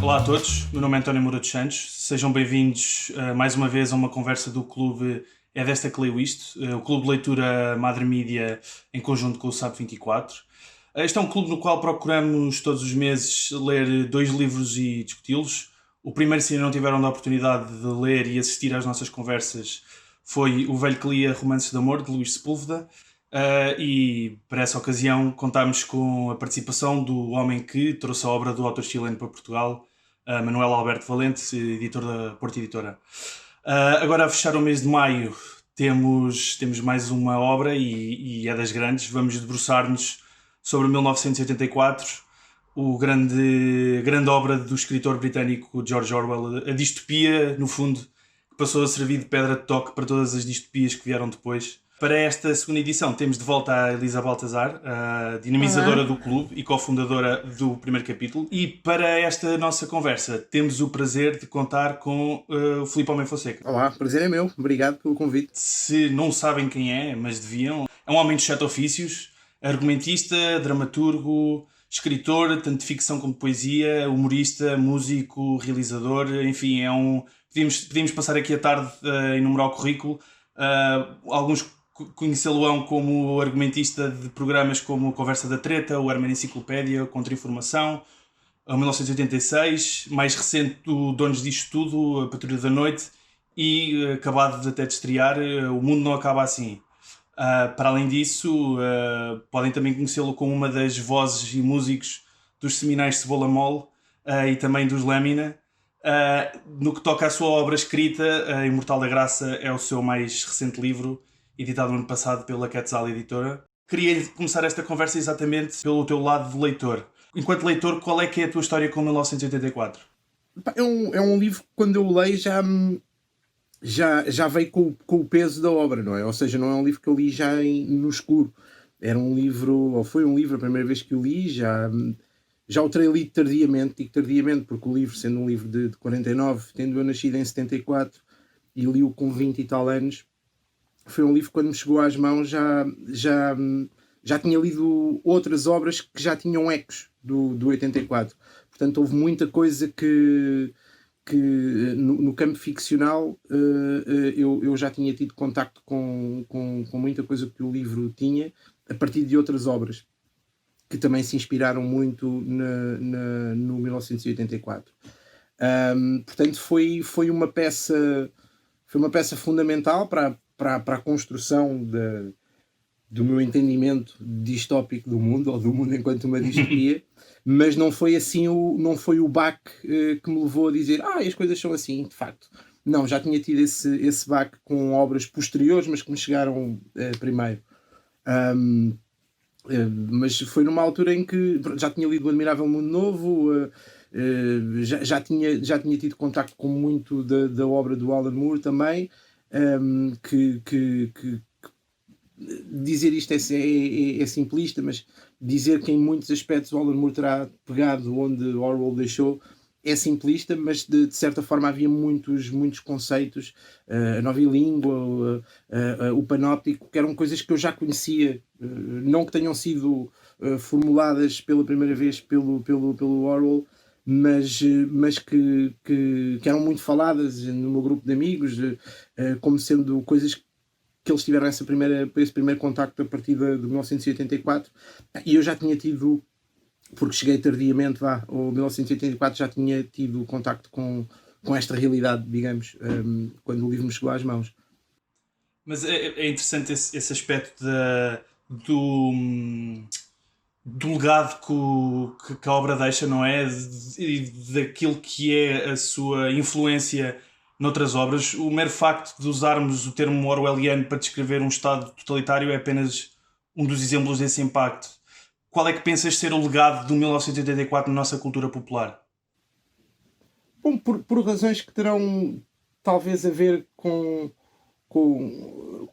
Olá a todos, meu nome é António Moura dos Santos, sejam bem-vindos mais uma vez a uma conversa do clube É Desta que Leio Isto, o clube de leitura Madre Mídia em conjunto com o SAP 24. Este é um clube no qual procuramos todos os meses ler 2 livros e discuti-los. O primeiro, se ainda não tiveram a oportunidade de ler e assistir às nossas conversas, foi O Velho que Lia Romances de Amor, de Luís Sepúlveda. E para essa ocasião contámos com a participação do homem que trouxe a obra do autor chileno para Portugal, Manuel Alberto Valente, editor da Porta Editora. Agora a fechar o mês de maio temos mais uma obra e é das grandes. Vamos debruçar-nos sobre 1984, grande obra do escritor britânico George Orwell, a distopia, no fundo, que passou a servir de pedra de toque para todas as distopias que vieram depois. Para esta segunda edição temos de volta a Elisa Baltazar, a dinamizadora do clube e cofundadora do primeiro capítulo. E para esta nossa conversa temos o prazer de contar com o Filipe Homem Fonseca. Olá, prazer é meu. Obrigado pelo convite. Se não sabem quem é, mas deviam, é um homem de 7 ofícios, argumentista, dramaturgo, escritor, tanto de ficção como de poesia, humorista, músico, realizador, enfim, Podíamos passar aqui a tarde a enumerar o currículo. Alguns conhecê-lo-ão como argumentista de programas como Conversa da Treta, o Herman Enciclopédia, Contra-Informação, o 1986, mais recente o Donos Disto Tudo, A Patrulha da Noite e acabado de até de estrear O Mundo Não Acaba Assim. Para além disso, podem também conhecê-lo como uma das vozes e músicos dos seminais Cebola Mole e também dos Lâmina. No que toca à sua obra escrita, A Imortal da Graça é o seu mais recente livro, editado no ano passado pela Quetzal Editora. Queria começar esta conversa exatamente pelo teu lado de leitor. Enquanto leitor, qual é que é a tua história com 1984? É um livro que quando eu leio já veio com o peso da obra, não é? Ou seja, não é um livro que eu li já no escuro. Era um livro, ou foi um livro a primeira vez que eu li, já o terei lido tardiamente, digo tardiamente porque o livro, sendo um livro de 49, tendo eu nascido em 74 e li-o com 20 e tal anos, foi um livro que quando me chegou às mãos já tinha lido outras obras que já tinham ecos do 84. Portanto, houve muita coisa que no campo ficcional eu já tinha tido contacto com muita coisa que o livro tinha a partir de outras obras que também se inspiraram muito no 1984. Portanto, foi uma peça fundamental para a construção do meu entendimento distópico do mundo, ou do mundo enquanto uma distopia, mas não foi assim não foi o baque que me levou a dizer as coisas são assim, de facto. Não, já tinha tido esse baque com obras posteriores, mas que me chegaram primeiro. Mas foi numa altura em que já tinha lido O Admirável Mundo Novo, já tinha tido contacto com muito da obra do Alan Moore também, que dizer isto é simplista, mas dizer que em muitos aspectos o Alan Moore terá pegado onde Orwell deixou é simplista, mas de certa forma havia muitos conceitos, a nova língua, o panóptico, que eram coisas que eu já conhecia, não que tenham sido formuladas pela primeira vez pelo Orwell, mas que eram muito faladas no meu grupo de amigos, como sendo coisas que eles tiveram esse primeiro contacto a partir de 1984, e eu já tinha tido, porque cheguei tardiamente, o 1984 já tinha tido contacto com esta realidade, digamos, quando o livro me chegou às mãos. Mas é interessante esse aspecto do legado que a obra deixa, não é? Daquilo que é a sua influência noutras obras. O mero facto de usarmos o termo orwelliano para descrever um Estado totalitário é apenas um dos exemplos desse impacto. Qual é que pensas ser o legado de 1984 na nossa cultura popular? Bom, por razões que terão talvez a ver com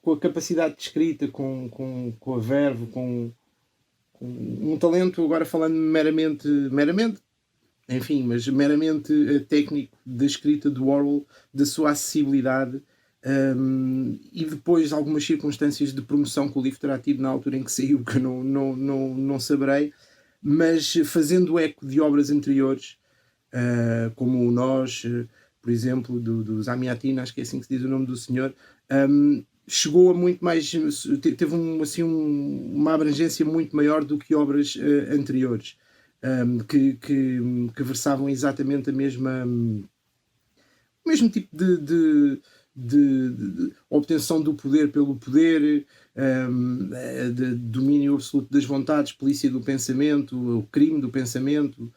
a capacidade de escrita, com a verve, com um talento, agora falando meramente, enfim, mas meramente técnico da escrita do Orwell, da sua acessibilidade, e depois algumas circunstâncias de promoção que o livro terá tido na altura em que saiu, que eu não saberei, mas fazendo eco de obras anteriores, como o Nós, por exemplo, do Zamiatin, acho que é assim que se diz o nome do senhor, chegou a muito mais, teve uma abrangência muito maior do que obras anteriores, que versavam exatamente o mesmo tipo de obtenção do poder pelo poder, de domínio absoluto das vontades, polícia do pensamento, o crime do pensamento.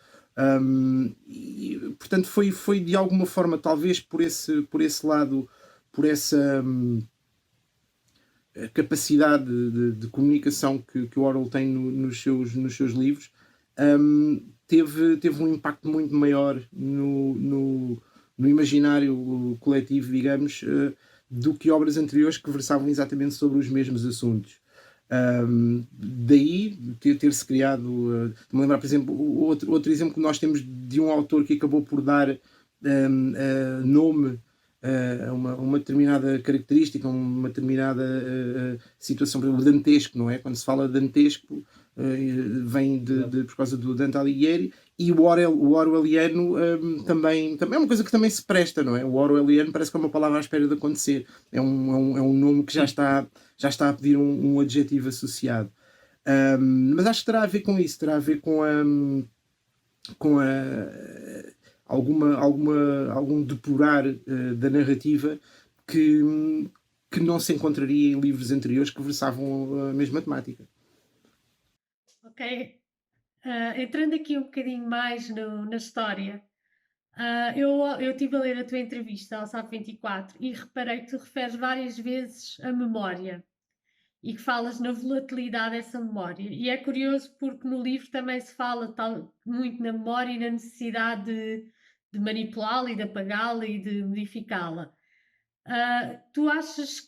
E, portanto, foi de alguma forma, talvez por esse lado, por essa capacidade de comunicação que o Orwell tem nos seus livros, teve um impacto muito maior no imaginário coletivo, digamos, do que obras anteriores que versavam exatamente sobre os mesmos assuntos. Daí ter-se criado, me lembrar, por exemplo, outro exemplo que nós temos de um autor que acabou por dar nome a uma determinada característica, uma determinada situação, por exemplo, dantesco, não é? Quando se fala dantesco, vem por causa do Dante Alighieri, e o orwelliano também é uma coisa que também se presta, não é? O orwelliano parece que é uma palavra à espera de acontecer, é um nome que já está a pedir um adjetivo associado. Mas acho que terá a ver com isso, terá a ver com algum depurar da narrativa que não se encontraria em livros anteriores que versavam a mesma temática. Ok. Entrando aqui um bocadinho mais na história, eu estive a ler a tua entrevista ao SAP 24 e reparei que tu referes várias vezes a memória e que falas na volatilidade dessa memória. E é curioso porque no livro também se fala muito na memória e na necessidade de manipulá-la e de apagá-la e de modificá-la. Tu achas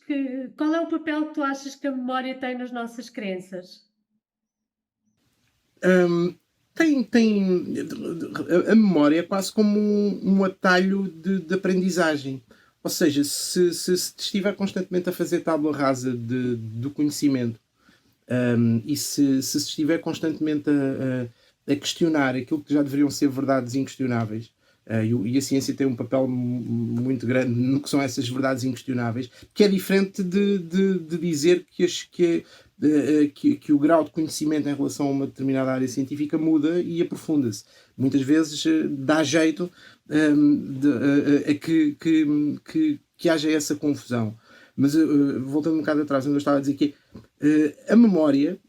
qual é o papel que tu achas que a memória tem nas nossas crenças? A memória é quase como um atalho de aprendizagem. Ou seja, se estiver constantemente a fazer tábua rasa do conhecimento, e se estiver constantemente a questionar aquilo que já deveriam ser verdades inquestionáveis, e a ciência tem um papel muito grande no que são essas verdades inquestionáveis, que é diferente de dizer que o grau de conhecimento em relação a uma determinada área científica muda e aprofunda-se. Muitas vezes dá jeito a que haja essa confusão. Mas voltando um bocado atrás, onde eu estava a dizer que a memória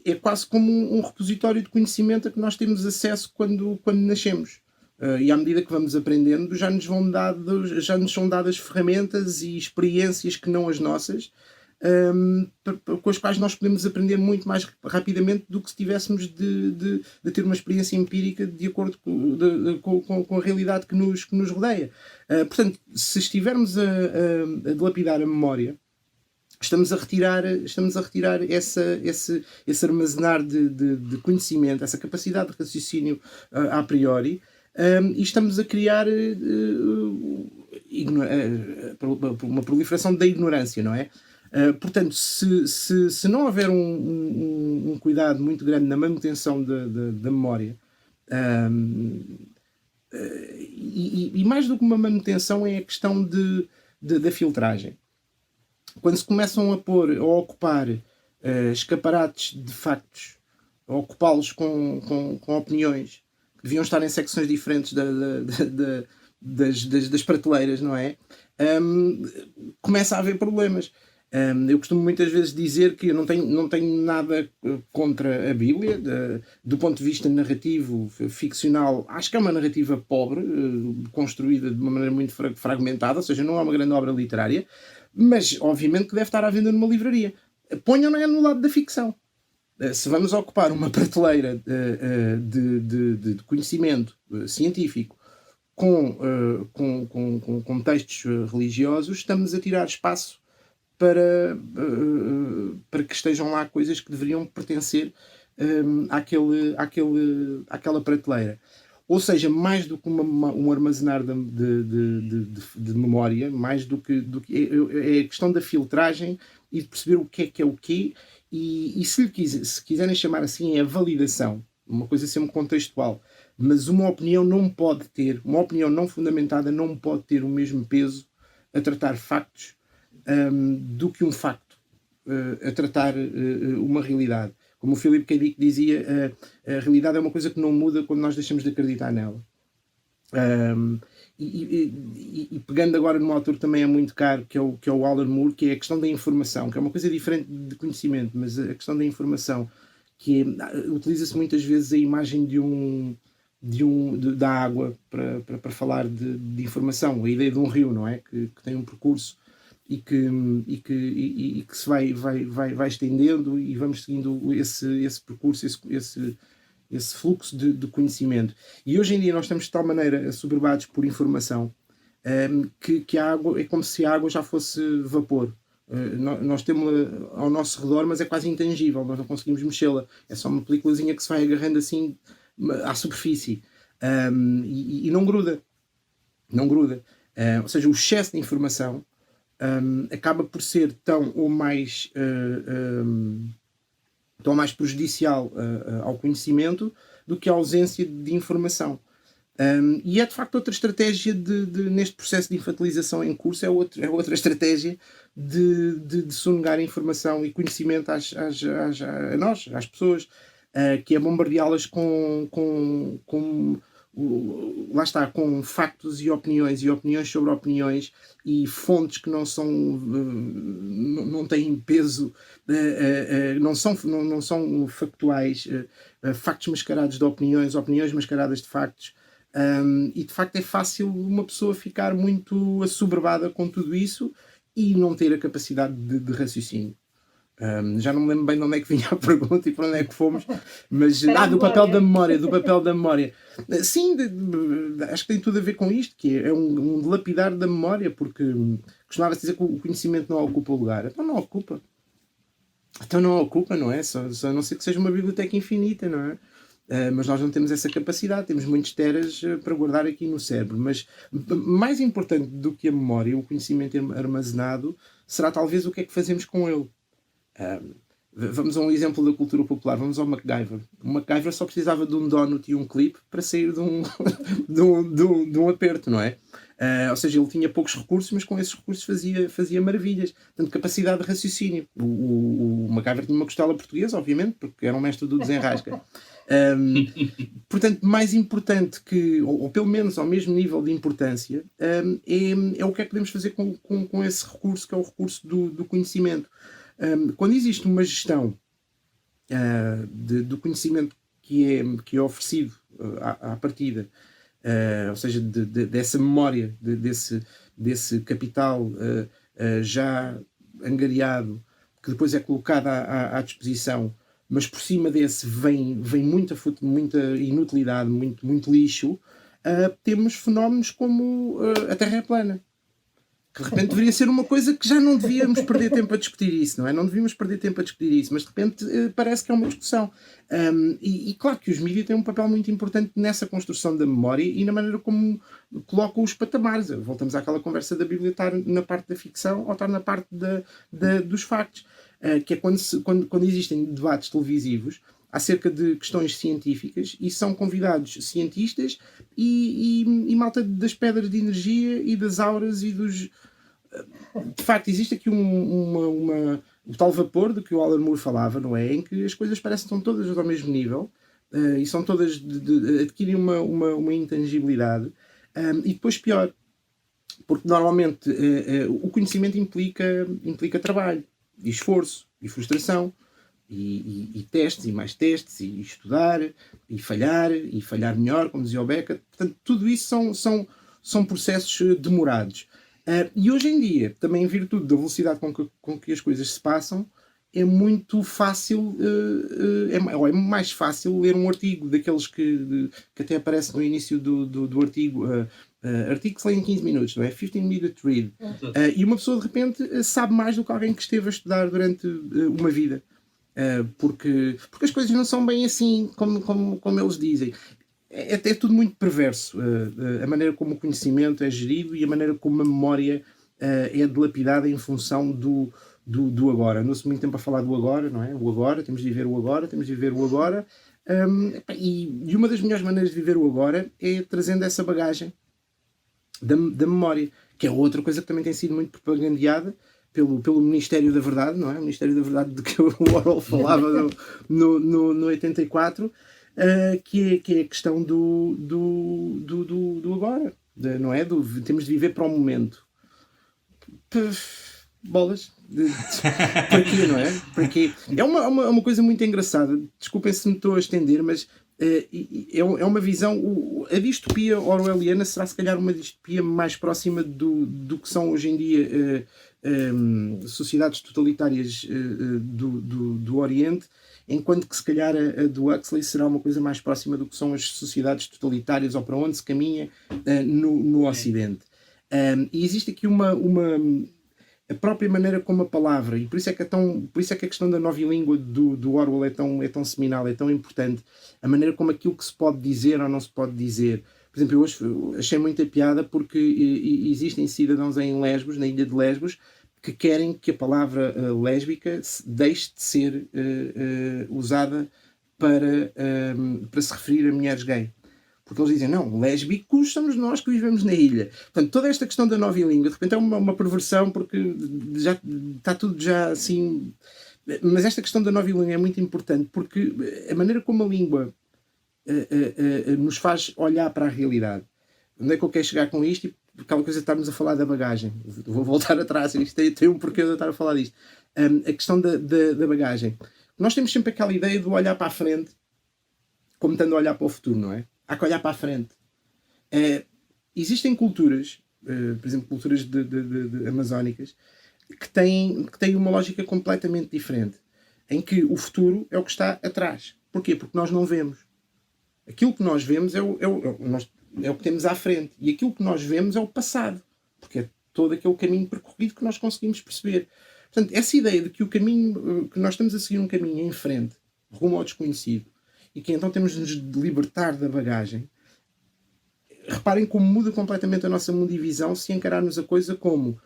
é quase como um repositório de conhecimento a que nós temos acesso quando nascemos. E à medida que vamos aprendendo, já nos são dadas ferramentas e experiências que não as nossas, com as quais nós podemos aprender muito mais rapidamente do que se tivéssemos de ter uma experiência empírica de acordo com a realidade que nos rodeia. Portanto, se estivermos a dilapidar a memória, estamos a retirar esse armazenar de conhecimento, essa capacidade de raciocínio a priori, e estamos a criar uma proliferação da ignorância, não é? Portanto, se não houver um cuidado muito grande na manutenção da memória, e mais do que uma manutenção é a questão da filtragem. Quando se começam a ocupar escaparates de factos, a ocupá-los com opiniões que deviam estar em secções diferentes das prateleiras, não é? Começa a haver problemas. Eu costumo muitas vezes dizer que eu não tenho nada contra a Bíblia, do ponto de vista narrativo, ficcional. Acho que é uma narrativa pobre, construída de uma maneira muito fragmentada, ou seja, não é uma grande obra literária, mas obviamente que deve estar à venda numa livraria. Ponham-na no lado da ficção. Se vamos ocupar uma prateleira de conhecimento científico com textos religiosos, estamos a tirar espaço para que estejam lá coisas que deveriam pertencer àquela prateleira. Ou seja, mais do que um armazenar de memória, mais do que é a questão da filtragem e de perceber o que é o quê, e se quiserem chamar assim, é a validação, uma coisa sempre contextual. mas uma opinião uma opinião não fundamentada não pode ter o mesmo peso a tratar factos do que um facto a tratar uma realidade. Como o Philip K. Dick dizia, a realidade é uma coisa que não muda quando nós deixamos de acreditar nela. E pegando agora num autor que também é muito caro, que é o Alan Moore, que é a questão da informação, que é uma coisa diferente de conhecimento, mas a questão da informação, que utiliza-se muitas vezes a imagem da água para falar de informação, a ideia de um rio, não é? Que tem um percurso e que se vai estendendo e vamos seguindo esse percurso, esse fluxo de conhecimento. E hoje em dia nós estamos de tal maneira assoberbados por informação que a água é como se a água já fosse vapor. Nós temos-la ao nosso redor, mas é quase intangível, nós não conseguimos mexê-la. É só uma peliculazinha que se vai agarrando assim à superfície e não gruda. Não gruda. Ou seja, o excesso de informação acaba por ser tão mais prejudicial ao conhecimento do que a ausência de informação. E é de facto outra estratégia neste processo de infantilização em curso, é outra estratégia de sonegar informação e conhecimento a nós, às pessoas, que é bombardeá-las lá está, com factos e opiniões sobre opiniões e fontes que não têm peso, não são factuais, factos mascarados de opiniões mascaradas de factos. E de facto é fácil uma pessoa ficar muito assoberbada com tudo isso e não ter a capacidade de raciocínio. Já não me lembro bem de onde é que vinha a pergunta e para onde é que fomos, mas do papel da memória. Sim, acho que tem tudo a ver com isto, que é um dilapidar da memória, porque costumava-se dizer que o conhecimento não ocupa o lugar. Então não ocupa, não é? Só a não ser que seja uma biblioteca infinita, não é? Mas nós não temos essa capacidade, temos muitos teras para guardar aqui no cérebro. Mas mais importante do que a memória, o conhecimento armazenado, será talvez o que é que fazemos com ele. Vamos a um exemplo da cultura popular, vamos ao MacGyver. O MacGyver só precisava de um donut e um clipe para sair de um aperto, não é? Ou seja, ele tinha poucos recursos, mas com esses recursos fazia maravilhas. Portanto, capacidade de raciocínio. O MacGyver tinha uma costela portuguesa, obviamente, porque era um mestre do desenrasca. Portanto, mais importante ou pelo menos ao mesmo nível de importância, é o que é que podemos fazer com esse recurso, que é o recurso do conhecimento. Quando existe uma gestão do conhecimento que é oferecido à partida, ou seja, dessa memória, desse capital já angariado, que depois é colocado à disposição, mas por cima desse vem muita inutilidade, muito lixo, temos fenómenos como a Terra é plana. Que de repente deveria ser uma coisa que já não devíamos perder tempo a discutir isso, não é? Não devíamos perder tempo a discutir isso, mas de repente parece que é uma discussão. E claro que os mídias têm um papel muito importante nessa construção da memória e na maneira como colocam os patamares. Voltamos àquela conversa da Bíblia, estar na parte da ficção ou estar na parte dos factos. Que é quando existem debates televisivos acerca de questões científicas e são convidados cientistas e malta das pedras de energia e das auras e dos... De facto, existe aqui o tal vapor do que o Alan Moore falava, não é? Em que as coisas parecem que estão todas ao mesmo nível e são todas adquirem uma intangibilidade. E depois pior, porque normalmente o conhecimento implica trabalho e esforço e frustração e testes e mais testes e estudar e falhar melhor, como dizia o Beckett. Portanto, tudo isso são processos demorados. E hoje em dia, também em virtude da velocidade com que as coisas se passam, é muito fácil, é mais fácil ler um artigo daqueles que até aparece no início do artigo, artigo que se lê em 15 minutos, não é? 15-minute read. E uma pessoa de repente sabe mais do que alguém que esteve a estudar durante uma vida. Porque as coisas não são bem assim como eles dizem. É tudo muito perverso, a maneira como o conhecimento é gerido e a maneira como a memória é dilapidada em função do agora. Andou-se muito tempo a falar do agora, não é? O agora, temos de viver o agora, E uma das melhores maneiras de viver o agora é trazendo essa bagagem da memória, que é outra coisa que também tem sido muito propagandeada pelo Ministério da Verdade, não é? O Ministério da Verdade de que o Orwell falava no 84, que é a questão do agora, não é? Temos de viver para o momento. Bolas. Para quê, não é? Para quê? É uma coisa muito engraçada. Desculpem se me estou a estender, mas é uma visão. A distopia orwelliana será se calhar uma distopia mais próxima do que são hoje em dia sociedades totalitárias do Oriente, enquanto que se calhar a do Huxley será uma coisa mais próxima do que são as sociedades totalitárias, ou para onde se caminha no Ocidente. E existe aqui a própria maneira como a palavra, e por isso é que a questão da nova língua do Orwell é tão seminal, é tão importante, a maneira como aquilo que se pode dizer ou não se pode dizer. Por exemplo, eu hoje achei muita piada porque existem cidadãos em Lesbos, na ilha de Lesbos, que querem que a palavra lésbica deixe de ser usada para se referir a mulheres gay. Porque eles dizem, não, lésbicos somos nós que vivemos na ilha. Portanto, toda esta questão da nova língua, de repente é uma perversão, porque já está tudo já assim... Mas esta questão da nova língua é muito importante, porque a maneira como a língua nos faz olhar para a realidade. Onde é que eu quero chegar com isto? E aquela coisa de estarmos a falar da bagagem. Vou voltar atrás, isto tem um porquê de eu estar a falar disto. A questão da bagagem. Nós temos sempre aquela ideia de olhar para a frente, como estando a olhar para o futuro, não é? Há que olhar para a frente. Existem culturas, por exemplo, culturas amazónicas, que têm uma lógica completamente diferente, em que o futuro é o que está atrás. Porquê? Porque nós não vemos. Aquilo que nós vemos é o que temos à frente. E aquilo que nós vemos é o passado. Porque é todo aquele caminho percorrido que nós conseguimos perceber. Portanto, essa ideia de que o caminho, que nós estamos a seguir um caminho em frente, rumo ao desconhecido, e que então temos de nos libertar da bagagem, reparem como muda completamente a nossa mundivisão se encararmos a coisa como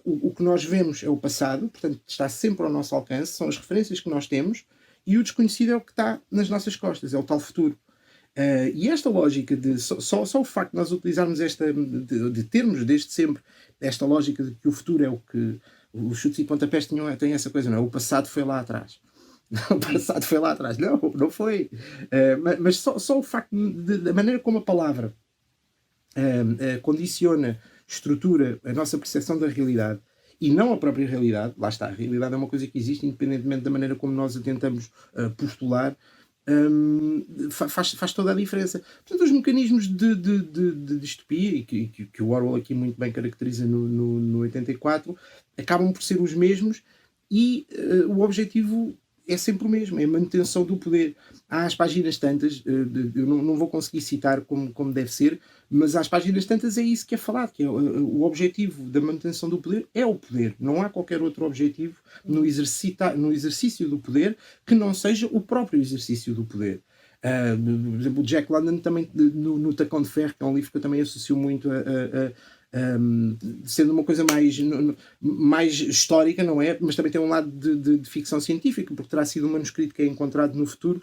o que nós vemos é o passado, portanto está sempre ao nosso alcance, são as referências que nós temos, e o desconhecido é o que está nas nossas costas, é o tal futuro. E esta lógica de só o facto de nós utilizarmos de termos desde sempre esta lógica de que o futuro é o que os chutes e pontapés têm essa coisa, não é? O passado foi lá atrás. O passado foi lá atrás. Não foi. Mas só o facto da maneira como a palavra condiciona, estrutura a nossa percepção da realidade e não a própria realidade, lá está, a realidade é uma coisa que existe independentemente da maneira como nós a tentamos postular, faz toda a diferença. Portanto, os mecanismos de distopia, e que o Orwell aqui muito bem caracteriza no 84, acabam por ser os mesmos e o objetivo é sempre o mesmo, é a manutenção do poder. Há as páginas tantas, eu não vou conseguir citar como deve ser, mas às páginas tantas é isso que é falado, que é o objetivo da manutenção do poder é o poder. Não há qualquer outro objetivo no exercício do poder que não seja o próprio exercício do poder. Por exemplo, o Jack London também, no Tacão de Ferro, que é um livro que eu também associo muito sendo uma coisa mais histórica, não é? Mas também tem um lado de ficção científica, porque terá sido um manuscrito que é encontrado no futuro,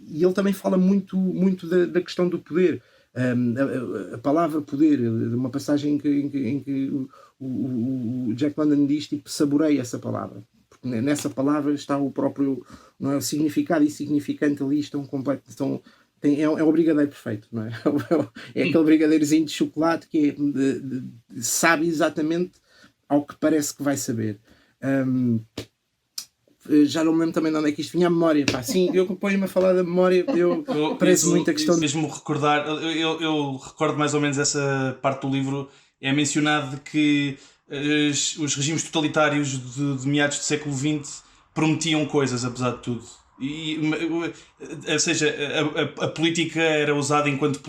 e ele também fala muito da questão do poder. A palavra poder, uma passagem em que o Jack London diz, tipo, saboreia essa palavra, porque nessa palavra está o próprio, não é, o significado e significante ali estão completos, é o brigadeiro perfeito, não é? É aquele brigadeirozinho de chocolate que sabe exatamente ao que parece que vai saber. Já não me lembro também de onde é que isto vinha, a memória. Pá, sim, eu ponho-me a falar da memória, parece muito a questão... Mesmo recordar, eu recordo mais ou menos essa parte do livro, é mencionado que os regimes totalitários de meados do século XX prometiam coisas, apesar de tudo. Ou seja, a política era usada enquanto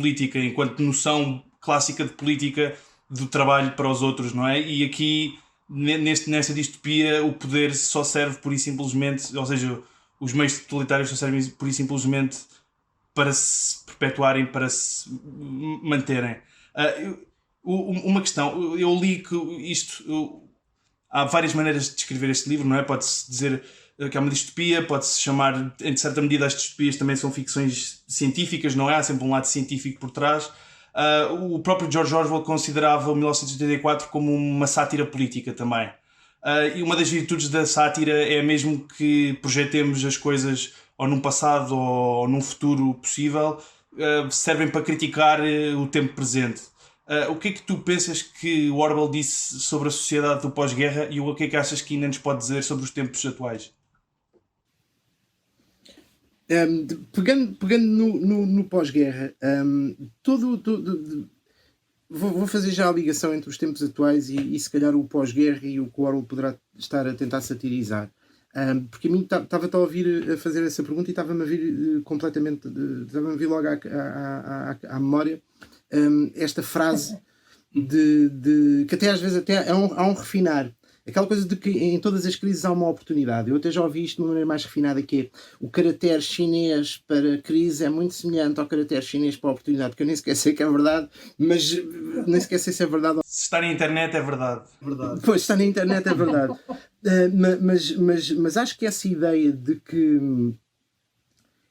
noção clássica de política do trabalho para os outros, não é? E aqui, nesta distopia, o poder só serve pura e simplesmente, ou seja, os meios totalitários só servem pura e simplesmente para se perpetuarem, para se manterem. Uma questão, eu li que há várias maneiras de descrever este livro, não é? Pode-se dizer que é uma distopia, pode-se chamar, em certa medida, as distopias também são ficções científicas, não é? Há sempre um lado científico por trás. O próprio George Orwell considerava o 1984 como uma sátira política também. E uma das virtudes da sátira é mesmo que projetemos as coisas ou num passado ou num futuro possível, servem para criticar o tempo presente. O que é que tu pensas que o Orwell disse sobre a sociedade do pós-guerra e o que é que achas que ainda nos pode dizer sobre os tempos atuais? Pegando no pós-guerra, vou fazer já a ligação entre os tempos atuais e se calhar o pós-guerra e o que o Orwell poderá estar a tentar satirizar. Porque a mim estava a ouvir a fazer essa pergunta e estava-me a vir completamente, estava-me a vir logo à memória esta frase que até às vezes até há um refinar. Aquela coisa de que em todas as crises há uma oportunidade. Eu até já ouvi isto de uma maneira mais refinada, que é o caractere chinês para crise é muito semelhante ao caractere chinês para a oportunidade, que eu nem sequer sei que é verdade, mas nem sequer sei se é verdade. Se está na internet é verdade. Pois, está na internet é verdade. Mas acho que essa ideia de que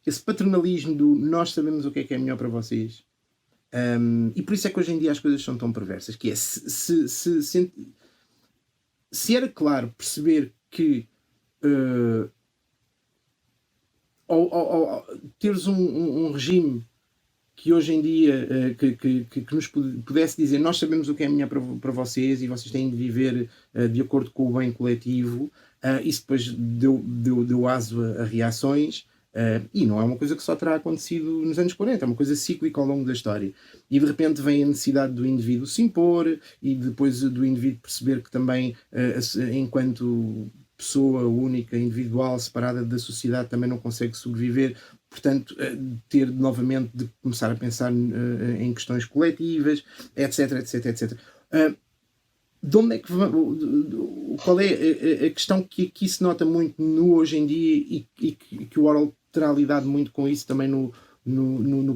esse paternalismo do nós sabemos o que é melhor para vocês, e por isso é que hoje em dia as coisas são tão perversas, que é se era claro perceber que ao teres um regime que hoje em dia que nos pudesse dizer nós sabemos o que é melhor para vocês e vocês têm de viver de acordo com o bem coletivo, isso depois deu aso a reações. E não é uma coisa que só terá acontecido nos anos 40, é uma coisa cíclica ao longo da história. E de repente vem a necessidade do indivíduo se impor e depois do indivíduo perceber que também, enquanto pessoa única, individual, separada da sociedade, também não consegue sobreviver. Portanto, ter novamente de começar a pensar em questões coletivas, etc, etc, etc. De onde é que qual é a questão que aqui se nota muito no hoje em dia e que o Orwell terá lidado muito com isso também no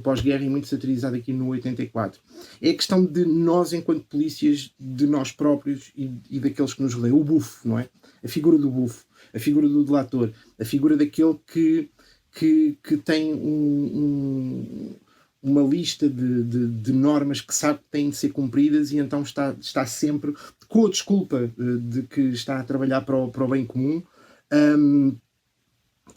pós-guerra e muito satirizado aqui no 84? É a questão de nós, enquanto polícias, de nós próprios e daqueles que nos rodeiam. O bufo, não é? A figura do bufo, a figura do delator, a figura daquele que tem uma lista de normas que sabe que têm de ser cumpridas e então está sempre com a desculpa de que está a trabalhar para o bem comum.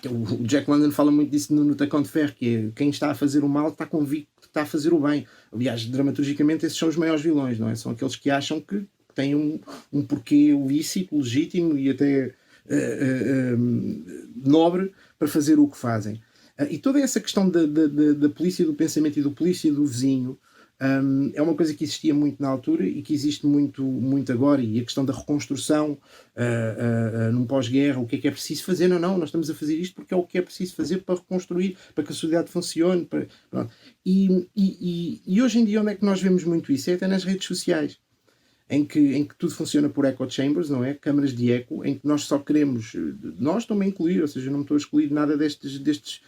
O Jack London fala muito disso no Tacão de Ferro, que é quem está a fazer o mal está convicto que está a fazer o bem. Aliás, dramaturgicamente esses são os maiores vilões, não é? São aqueles que acham que têm um porquê lícito, legítimo e até nobre para fazer o que fazem. E toda essa questão da polícia do pensamento e do polícia do vizinho é uma coisa que existia muito na altura e que existe muito, muito agora. E a questão da reconstrução num pós-guerra, o que é preciso fazer? Não, nós estamos a fazer isto porque é o que é preciso fazer para reconstruir, para que a sociedade funcione. E hoje em dia onde é que nós vemos muito isso? É até nas redes sociais. Em que tudo funciona por echo chambers, não é? Câmaras de eco, em que nós só queremos, nós estou-me a incluir, ou seja, não me estou a excluir nada destes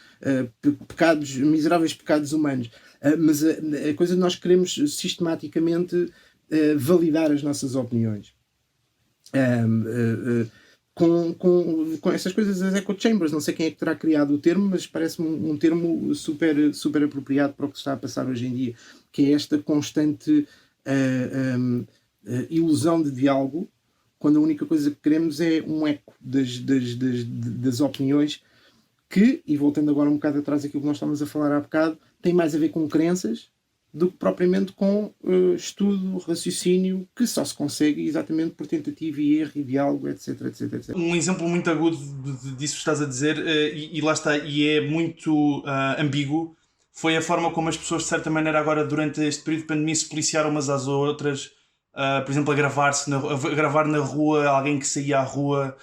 pecados, miseráveis pecados humanos, mas a coisa de nós queremos sistematicamente validar as nossas opiniões. Com essas coisas das echo chambers, não sei quem é que terá criado o termo, mas parece-me um termo super, super apropriado para o que se está a passar hoje em dia, que é esta constante ilusão de diálogo, quando a única coisa que queremos é um eco das opiniões que, e voltando agora um bocado atrás daquilo que nós estávamos a falar há bocado, tem mais a ver com crenças do que propriamente com estudo, raciocínio, que só se consegue exatamente por tentativa e erro e diálogo, etc, etc, etc. Um exemplo muito agudo disso que estás a dizer, e lá está, e é muito ambíguo, foi a forma como as pessoas, de certa maneira, agora durante este período de pandemia, se policiaram umas às outras. Por exemplo, a gravar na rua alguém que saía à rua,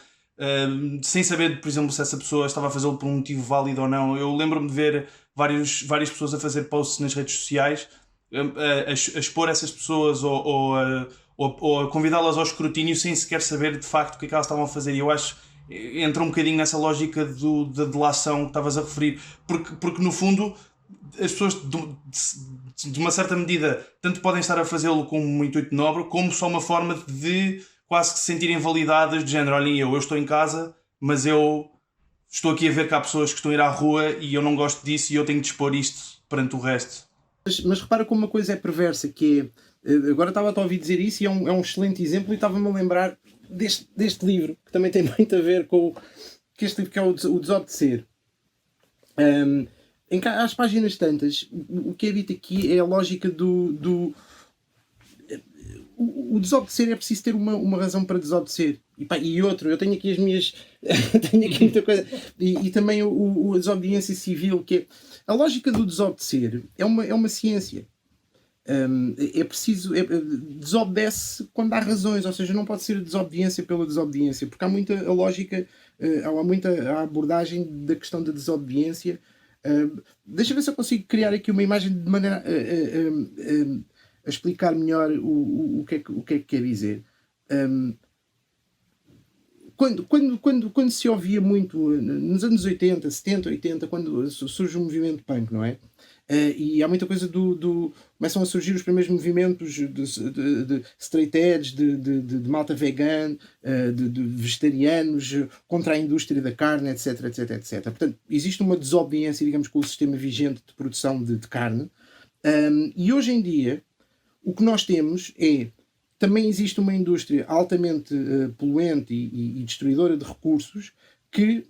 sem saber, por exemplo, se essa pessoa estava a fazê-lo por um motivo válido ou não. Eu lembro-me de ver várias pessoas a fazer posts nas redes sociais, a expor essas pessoas ou a convidá-las ao escrutínio sem sequer saber de facto o que é que elas estavam a fazer. E eu acho que entra um bocadinho nessa lógica da delação que estavas a referir, porque no fundo as pessoas de uma certa medida tanto podem estar a fazê-lo com um intuito nobre como só uma forma de quase que se sentirem validadas, de género, olhem, eu estou em casa, mas eu estou aqui a ver que há pessoas que estão a ir à rua e eu não gosto disso e eu tenho de expor isto perante o resto. Mas repara como uma coisa é perversa, que é, agora estava a ouvir dizer isso e é um excelente exemplo, e estava-me a lembrar deste livro, que também tem muito a ver com este livro, que é o Desobedecer. Em que às páginas tantas, o que é dito aqui é a lógica o desobedecer. É preciso ter uma razão para desobedecer. E outro, eu tenho aqui as minhas tenho aqui muita coisa, e também a desobediência civil, que é a lógica do desobedecer. É uma ciência. É preciso, desobedece quando há razões, ou seja, não pode ser desobediência pela desobediência, porque há muita a lógica, há muita a abordagem da questão da desobediência. Deixa eu ver se eu consigo criar aqui uma imagem de maneira a explicar melhor o que é que quer dizer. Quando se ouvia muito nos anos 80, 70, 80, quando surge o movimento punk, não é? E há muita coisa começam a surgir os primeiros movimentos de straight edge, de malta vegan, de vegetarianos, contra a indústria da carne, etc, etc, etc. Portanto, existe uma desobediência, digamos, com o sistema vigente de produção de carne. E hoje em dia, o que nós temos é, também existe uma indústria altamente poluente e destruidora de recursos que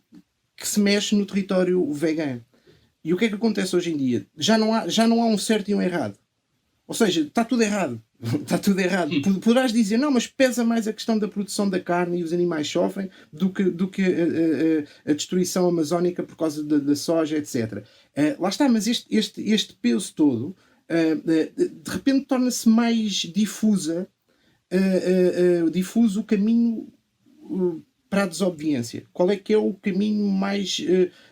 se mexe no território vegano. E o que é que acontece hoje em dia? Já não há um certo e um errado. Ou seja, está tudo errado. Está tudo errado. Poderás dizer, não, mas pesa mais a questão da produção da carne e os animais sofrem do que a destruição amazónica por causa da soja, etc. Lá está, mas este peso todo, de repente torna-se mais difuso o caminho para a desobediência. Qual é que é o caminho mais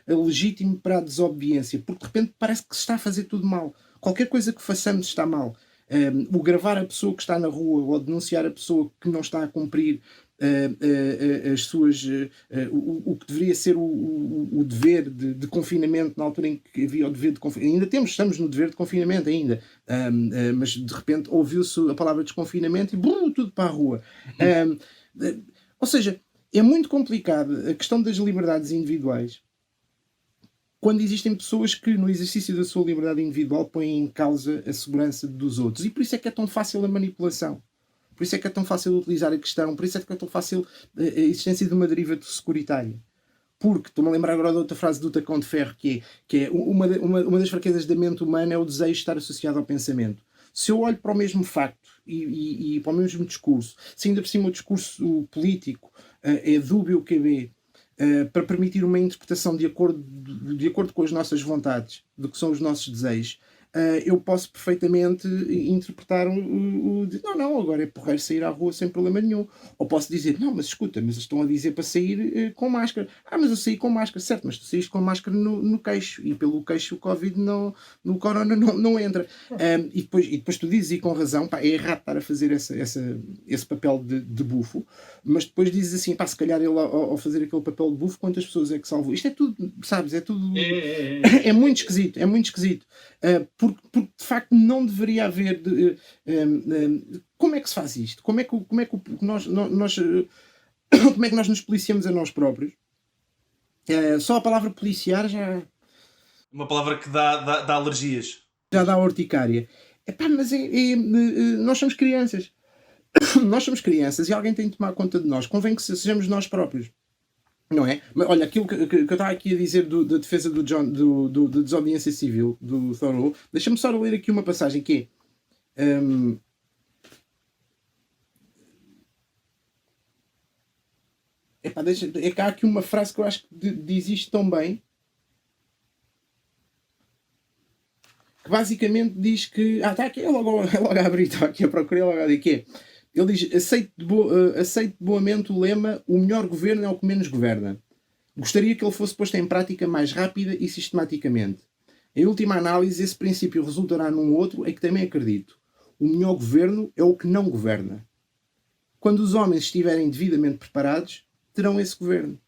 legítimo para a desobediência? Porque de repente parece que se está a fazer tudo mal. Qualquer coisa que façamos está mal. O gravar a pessoa que está na rua ou denunciar a pessoa que não está a cumprir as suas o que deveria ser o dever de confinamento, na altura em que havia o dever de confinamento. Estamos no dever de confinamento ainda, mas de repente ouviu-se a palavra desconfinamento e tudo para a rua. Ou seja, é muito complicado a questão das liberdades individuais quando existem pessoas que, no exercício da sua liberdade individual, põem em causa a segurança dos outros. E por isso é que é tão fácil a manipulação. Por isso é que é tão fácil utilizar a questão. Por isso é que é tão fácil a existência de uma deriva securitária. Porque, estou-me a lembrar agora de outra frase do Tacão de Ferro, que é uma das fraquezas da mente humana é o desejo de estar associado ao pensamento. Se eu olho para o mesmo facto e para o mesmo discurso, se ainda por cima o discurso político é dúbio QB, para permitir uma interpretação de acordo com as nossas vontades, do que são os nossos desejos, eu posso perfeitamente interpretar não, agora é porreiro sair à rua sem problema nenhum. Ou posso dizer, não, mas escuta, mas estão a dizer para sair com máscara. Mas eu saí com máscara, certo, mas tu saíste com máscara no queixo, e pelo queixo o Covid no corona não entra. E depois tu dizes, e com razão, é errado estar a fazer esse papel de bufo, mas depois dizes assim, se calhar ele ao fazer aquele papel de bufo, quantas pessoas é que salvou? Isto é tudo, sabes, é tudo... É muito esquisito, porque de facto não deveria haver como é que se faz isto? Como é que nós como é que nós nos policiamos a nós próprios? Só a palavra policiar já... Uma palavra que dá alergias. Já dá urticária. Mas nós somos crianças. Nós somos crianças e alguém tem de tomar conta de nós. Convém que sejamos nós próprios. Não é? Mas, olha, aquilo que eu estava aqui a dizer da defesa da desobediência civil, do Thoreau, deixa-me só ler aqui uma passagem que é... é que há aqui uma frase que eu acho que diz isto tão bem, que basicamente diz que... está aqui, é logo a abrir, está aqui a procurar, logo a dizer que é... Ele diz, aceite boamente o lema, o melhor governo é o que menos governa. Gostaria que ele fosse posto em prática mais rápida e sistematicamente. Em última análise, esse princípio resultará num outro em que também acredito. O melhor governo é o que não governa. Quando os homens estiverem devidamente preparados, terão esse governo.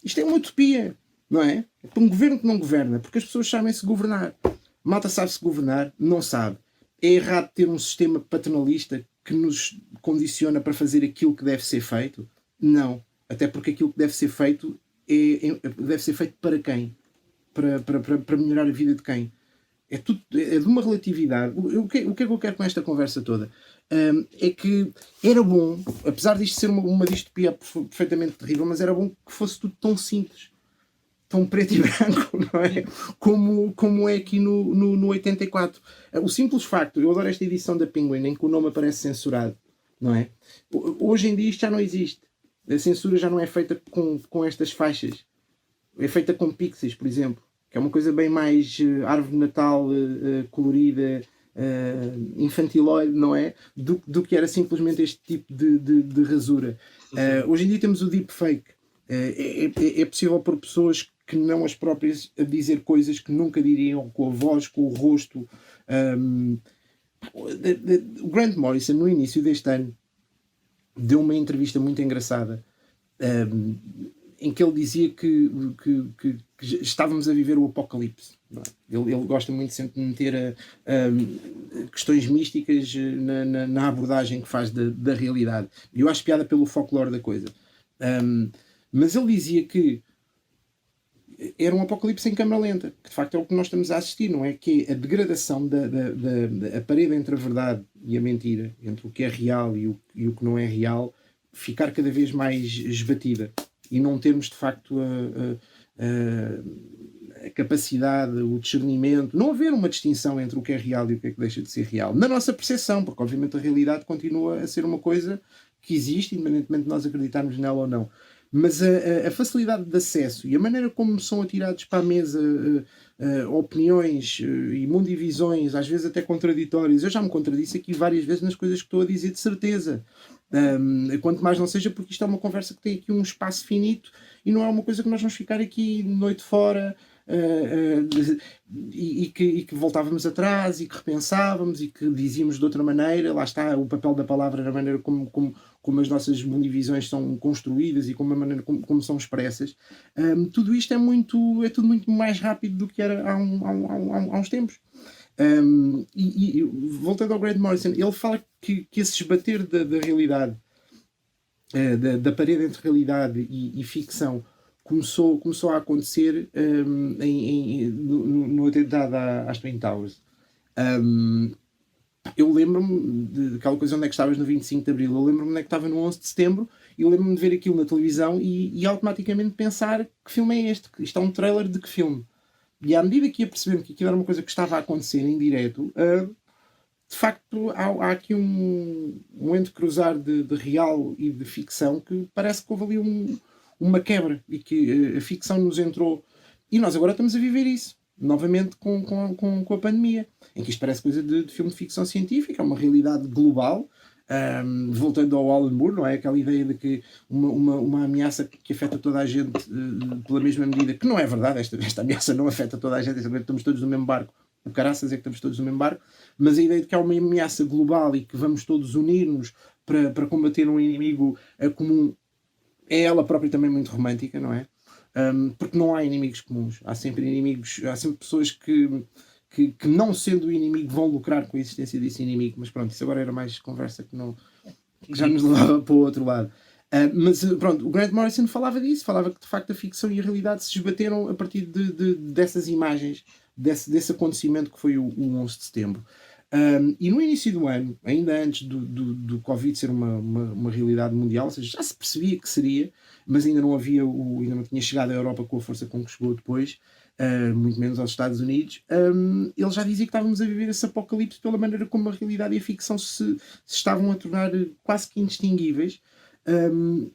Isto é uma utopia, não é? É para um governo que não governa, porque as pessoas sabem-se governar. Malta sabe-se governar, não sabe. É errado ter um sistema paternalista que nos condiciona para fazer aquilo que deve ser feito? Não. Até porque aquilo que deve ser feito deve ser feito para quem? Para melhorar a vida de quem? É de uma relatividade. O que é que eu quero com esta conversa toda? É que era bom, apesar disto ser uma distopia perfeitamente terrível, mas era bom que fosse tudo tão simples, tão preto e branco, não é? Como é aqui no 84. O simples facto, eu adoro esta edição da Penguin, em que o nome aparece censurado, não é? Hoje em dia isto já não existe. A censura já não é feita com estas faixas. É feita com pixels, por exemplo, que é uma coisa bem mais árvore de Natal colorida, infantiloide, não é? Do que era simplesmente este tipo de rasura. Hoje em dia temos o deepfake. É possível pôr pessoas que não as próprias a dizer coisas que nunca diriam, com a voz, com o rosto. O Grant Morrison, no início deste ano, deu uma entrevista muito engraçada, em que ele dizia que estávamos a viver o apocalipse. Ele gosta muito sempre de meter questões místicas na abordagem que faz da realidade. E eu acho piada pelo folclore da coisa. Mas ele dizia que era um apocalipse em câmara lenta, que de facto é o que nós estamos a assistir, não é? Que é a degradação da parede entre a verdade e a mentira, entre o que é real e o que não é real, ficar cada vez mais esbatida e não termos de facto a capacidade, o discernimento, não haver uma distinção entre o que é real e o que é que deixa de ser real, na nossa percepção, porque obviamente a realidade continua a ser uma coisa que existe, independentemente de nós acreditarmos nela ou não. Mas a facilidade de acesso e a maneira como são atirados para a mesa opiniões e mundivisões, às vezes até contraditórias. Eu já me contradisse aqui várias vezes nas coisas que estou a dizer, de certeza. Quanto mais não seja porque isto é uma conversa que tem aqui um espaço finito e não é uma coisa que nós vamos ficar aqui noite fora e que voltávamos atrás e que repensávamos e que dizíamos de outra maneira. Lá está o papel da palavra na maneira como as nossas mundivisões são construídas e como a maneira como são expressas. Tudo isto é tudo muito mais rápido do que era há uns tempos. E voltando ao Grant Morrison, ele fala que esse esbater da realidade, da parede entre realidade e ficção, começou a acontecer no atentado às Twin Towers. Eu lembro-me daquela coisa onde é que estavas no 25 de Abril, eu lembro-me onde é que estava no 11 de Setembro e eu lembro-me de ver aquilo na televisão e automaticamente pensar: que filme é este? Isto é um trailer de que filme? E à medida que ia percebendo que aquilo era uma coisa que estava a acontecer em direto, de facto há aqui um entrecruzar de real e de ficção que parece que houve ali uma quebra e que a ficção nos entrou. E nós agora estamos a viver isso novamente com a pandemia, em que isto parece coisa de filme de ficção científica, é uma realidade global. Voltando ao Alan Moore, não é? Aquela ideia de que uma ameaça que afeta toda a gente pela mesma medida, que não é verdade, esta ameaça não afeta toda a gente, estamos todos no mesmo barco, o caraças é que estamos todos no mesmo barco, mas a ideia de que há uma ameaça global e que vamos todos unir-nos para combater um inimigo comum é ela própria também muito romântica, não é? Porque não há inimigos comuns, há sempre pessoas que não sendo o inimigo vão lucrar com a existência desse inimigo, mas pronto, isso agora era mais conversa que já nos levava para o outro lado. Mas pronto, o Grant Morrison falava disso, falava que de facto a ficção e a realidade se esbateram a partir dessas imagens, desse acontecimento que foi o 11 de Setembro. E no início do ano, ainda antes do Covid ser uma realidade mundial, ou seja, já se percebia que seria, mas ainda não tinha chegado à Europa com a força com que chegou depois, muito menos aos Estados Unidos. Ele já dizia que estávamos a viver esse apocalipse pela maneira como a realidade e a ficção se estavam a tornar quase que indistinguíveis.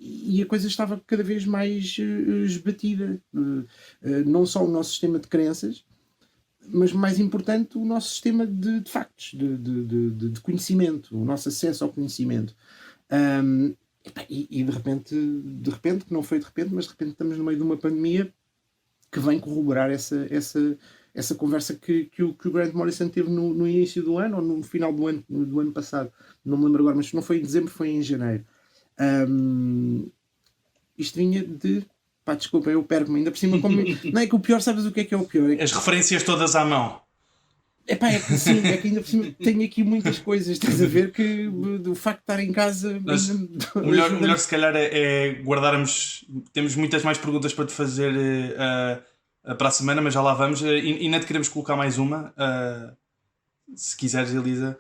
E a coisa estava cada vez mais esbatida, não só o nosso sistema de crenças, mas mais importante o nosso sistema de factos, de conhecimento, o nosso acesso ao conhecimento. E de repente, que não foi de repente, mas de repente estamos no meio de uma pandemia que vem corroborar essa conversa que o Grant Morrison teve no início do ano, ou no final do ano passado, não me lembro agora, mas não foi em dezembro, foi em janeiro. Isto vinha de... desculpa, eu perco-me ainda por cima. Não é que o pior, sabes o que é o pior? As referências todas à mão. Epá, é que sim, é que ainda por cima tenho aqui muitas coisas, estás a ver, que do facto de estar em casa Mas o melhor se calhar é guardarmos. Temos muitas mais perguntas para te fazer para a semana, mas já lá vamos. E ainda te queremos colocar mais uma. Se quiseres, Elisa.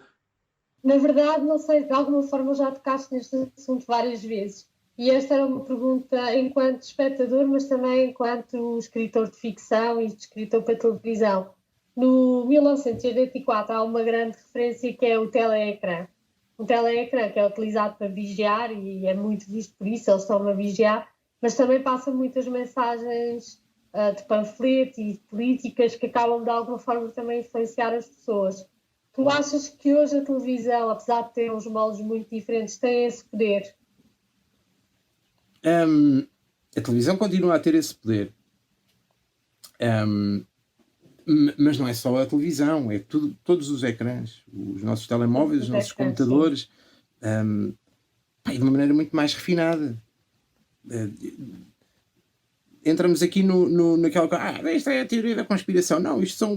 Na verdade, não sei, de alguma forma já tocaste neste assunto várias vezes. E esta era uma pergunta enquanto espectador, mas também enquanto escritor de ficção e escritor para televisão. No 1984 há uma grande referência que é o teleecrã. O teleecrã que é utilizado para vigiar e é muito visto por isso, eles estão a vigiar, mas também passa muitas mensagens de panfleto e de políticas que acabam de alguma forma também influenciar as pessoas. Tu achas que hoje a televisão, apesar de ter uns moldes muito diferentes, tem esse poder? A televisão continua a ter esse poder. Mas não é só a televisão, é tudo, todos os ecrãs, os nossos telemóveis, os nossos computadores, e de uma maneira muito mais refinada. Entramos aqui naquela coisa, esta é a teoria da conspiração. Não, isto são...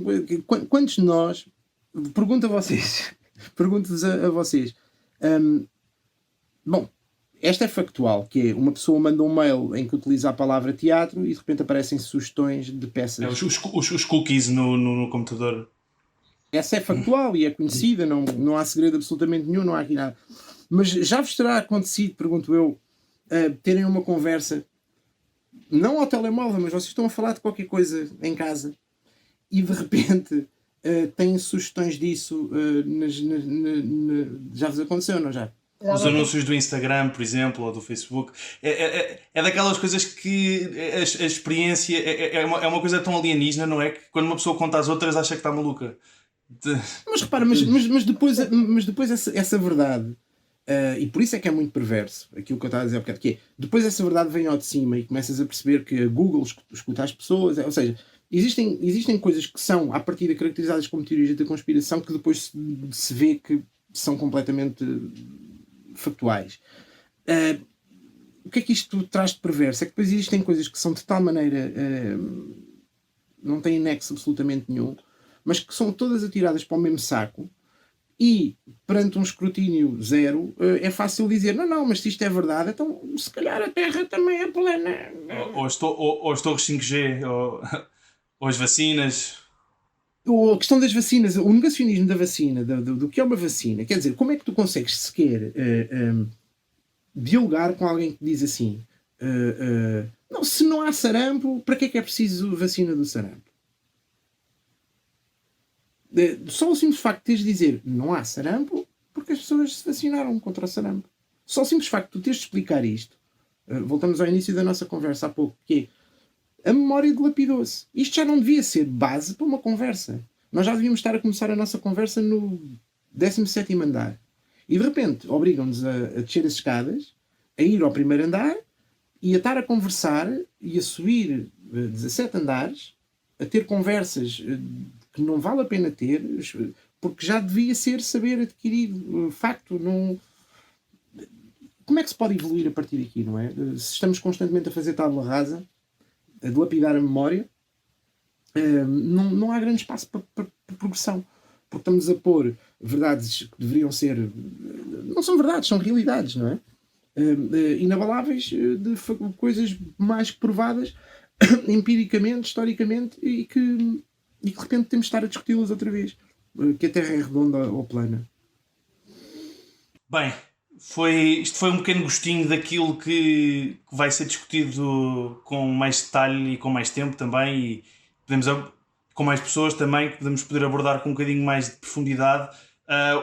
Quantos de nós... Pergunto-vos a vocês. Bom, esta é factual, que é uma pessoa manda um mail em que utiliza a palavra teatro e de repente aparecem sugestões de peças. Os cookies no computador. Essa é factual e é conhecida, não há segredo absolutamente nenhum, não há aqui nada. Mas já vos terá acontecido, pergunto eu, terem uma conversa, não ao telemóvel, mas vocês estão a falar de qualquer coisa em casa e de repente têm sugestões disso, já vos aconteceu, não já? Os anúncios do Instagram, por exemplo, ou do Facebook, é daquelas coisas que a experiência é uma coisa tão alienígena, não é? Que quando uma pessoa conta às outras acha que está maluca. Mas repara, mas depois essa verdade, e por isso é que é muito perverso aquilo que eu estava a dizer há bocado, que é, depois essa verdade vem ao de cima e começas a perceber que a Google escuta as pessoas, ou seja, existem coisas que são à partida caracterizadas como teorias da conspiração que depois se vê que são completamente factuais. O que é que isto traz de perverso? É que depois existem coisas que são de tal maneira não têm nexo absolutamente nenhum, mas que são todas atiradas para o mesmo saco e perante um escrutínio zero é fácil dizer não, mas se isto é verdade, então se calhar a Terra também é plana. Ou as torres 5G ou as vacinas. A questão das vacinas, o negacionismo da vacina, do que é uma vacina, quer dizer, como é que tu consegues sequer dialogar com alguém que diz assim não, se não há sarampo, para que é preciso vacina do sarampo? Só o simples facto de teres de dizer não há sarampo porque as pessoas se vacinaram contra o sarampo. Só o simples facto de tu teres de explicar isto, voltamos ao início da nossa conversa há pouco, que é a memória dilapidou-se. Isto já não devia ser base para uma conversa. Nós já devíamos estar a começar a nossa conversa no 17º andar. E de repente obrigam-nos a descer as escadas, a ir ao primeiro andar e a estar a conversar e a subir 17 andares, a ter conversas que não vale a pena ter, porque já devia ser saber adquirido. Facto, não... Como é que se pode evoluir a partir daqui, não é? Se estamos constantemente a fazer tábua rasa, a dilapidar a memória, não há grande espaço para progressão. Porque estamos a pôr verdades que deveriam ser... Não são verdades, são realidades, não é? Inabaláveis de coisas mais que provadas empiricamente, historicamente, e que de repente temos de estar a discuti-las outra vez. Que a Terra é redonda ou plana. Bem, isto foi um pequeno gostinho daquilo que vai ser discutido com mais detalhe e com mais tempo também, e podemos, com mais pessoas também, que podemos poder abordar com um bocadinho mais de profundidade.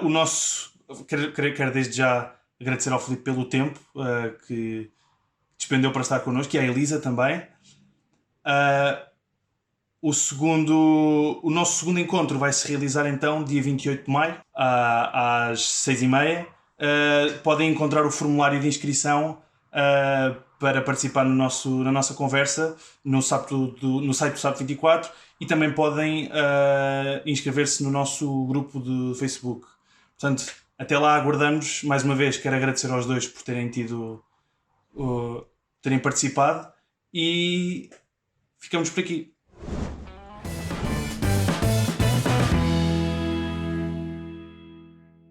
O nosso... Quero desde já agradecer ao Filipe pelo tempo que despendeu para estar connosco, e à Elisa também. O nosso segundo encontro vai se realizar então dia 28 de maio às 6h30. Podem encontrar o formulário de inscrição para participar na nossa conversa no site do SAP 24, e também podem inscrever-se no nosso grupo de Facebook. Portanto, até lá aguardamos. Mais uma vez quero agradecer aos dois por terem terem participado, e ficamos por aqui.